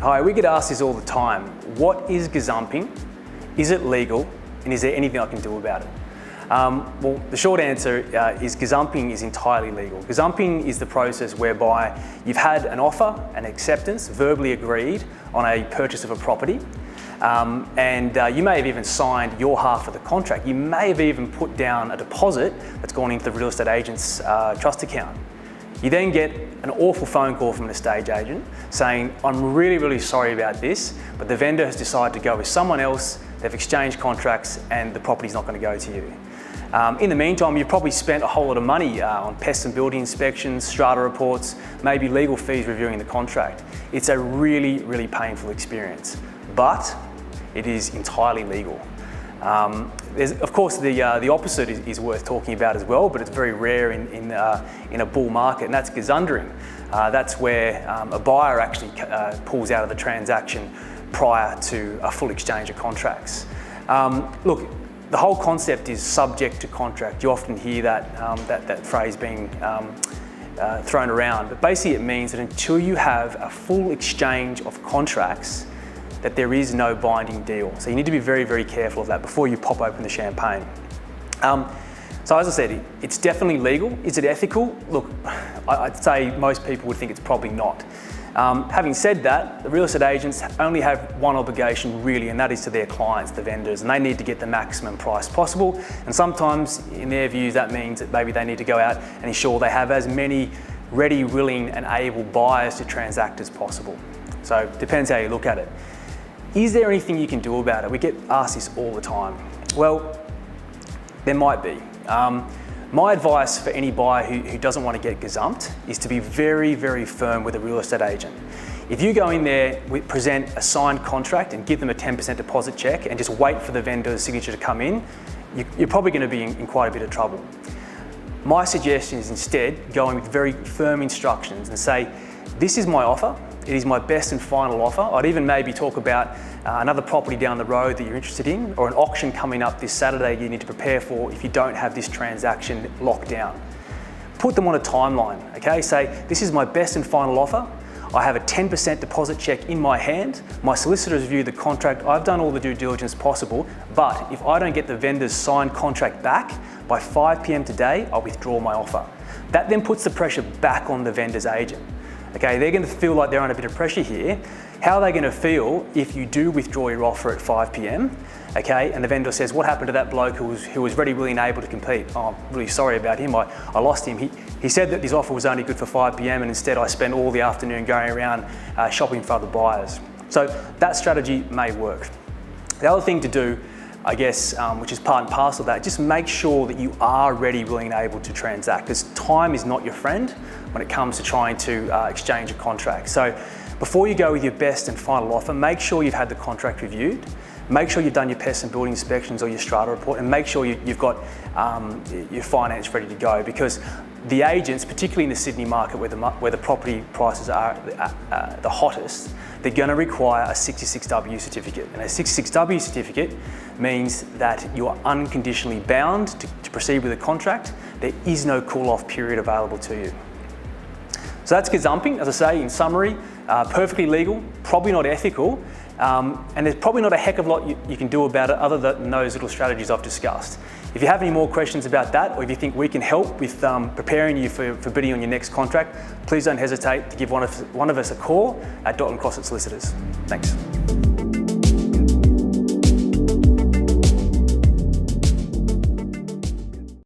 Hi, we get asked this all the time. What is gazumping? Is it legal? And is there anything I can do about it? Well, the short answer is gazumping is entirely legal. Gazumping is the process whereby you've had an offer, an acceptance, verbally agreed on a purchase of a property, and you may have even signed your half of the contract. You may have even put down a deposit that's gone into the real estate agent's trust account. You then get an awful phone call from an estate agent saying, I'm really sorry about this, but the vendor has decided to go with someone else, they've exchanged contracts and the property's not going to go to you. In the meantime, you've probably spent a whole lot of money on pest and building inspections, strata reports, maybe legal fees reviewing the contract. It's a really painful experience, but it is entirely legal. Of course, the opposite is worth talking about as well, but it's very rare in a bull market, and that's gazundering. That's where a buyer actually pulls out of the transaction prior to a full exchange of contracts. Look, the whole concept is subject to contract. You often hear that phrase being thrown around, but basically it means that until you have a full exchange of contracts, that there is no binding deal. So you need to be very careful of that before you pop open the champagne. So as I said, it's definitely legal. Is it ethical? Look, I'd say most people would think it's probably not. Having said that, the real estate agents only have one obligation really, and that is to their clients, the vendors, and they need to get the maximum price possible. And sometimes, in their views, that means that maybe they need to go out and ensure they have as many ready, willing, and able buyers to transact as possible. So it depends how you look at it. Is there anything you can do about it? We get asked this all the time. Well, there might be. My advice for any buyer who doesn't want to get gazumped is to be very firm with a real estate agent. If you go in there, present a signed contract and give them a 10% deposit check and just wait for the vendor's signature to come in, you're probably going to be in quite a bit of trouble. My suggestion is instead going with very firm instructions and say, this is my offer. It is my best and final offer. I'd even maybe talk about another property down the road that you're interested in, or an auction coming up this Saturday you need to prepare for if you don't have this transaction locked down. Put them on a timeline, okay? Say, this is my best and final offer. I have a 10% deposit check in my hand. My solicitors reviewed the contract. I've done all the due diligence possible, but if I don't get the vendor's signed contract back by 5 p.m. today, I'll withdraw my offer. That then puts the pressure back on the vendor's agent. Okay, they're going to feel like they're under a bit of pressure here. How are they going to feel if you do withdraw your offer at 5 p.m, okay, and the vendor says, what happened to that bloke who was ready, willing, and able to compete? Oh, I'm really sorry about him, I lost him. He said that his offer was only good for 5 p.m, and instead I spent all the afternoon going around shopping for other buyers. So that strategy may work. The other thing to do, I guess, which is part and parcel of that, just make sure that you are ready, willing, and able to transact, because time is not your friend when it comes to trying to exchange a contract. So before you go with your best and final offer, make sure you've had the contract reviewed, make sure you've done your pest and building inspections or your strata report, and make sure you've got your finance ready to go, because the agents, particularly in the Sydney market where the property prices are the hottest, they're going to require a 66W certificate. And a 66W certificate means that you are unconditionally bound to proceed with the contract. There is no call-off period available to you. So that's gazumping, as I say, in summary, perfectly legal, probably not ethical, and there's probably not a heck of a lot you can do about it other than those little strategies I've discussed. If you have any more questions about that, or if you think we can help with preparing you for bidding on your next contract, please don't hesitate to give one of us a call at Dott Crossitt Solicitors. Thanks.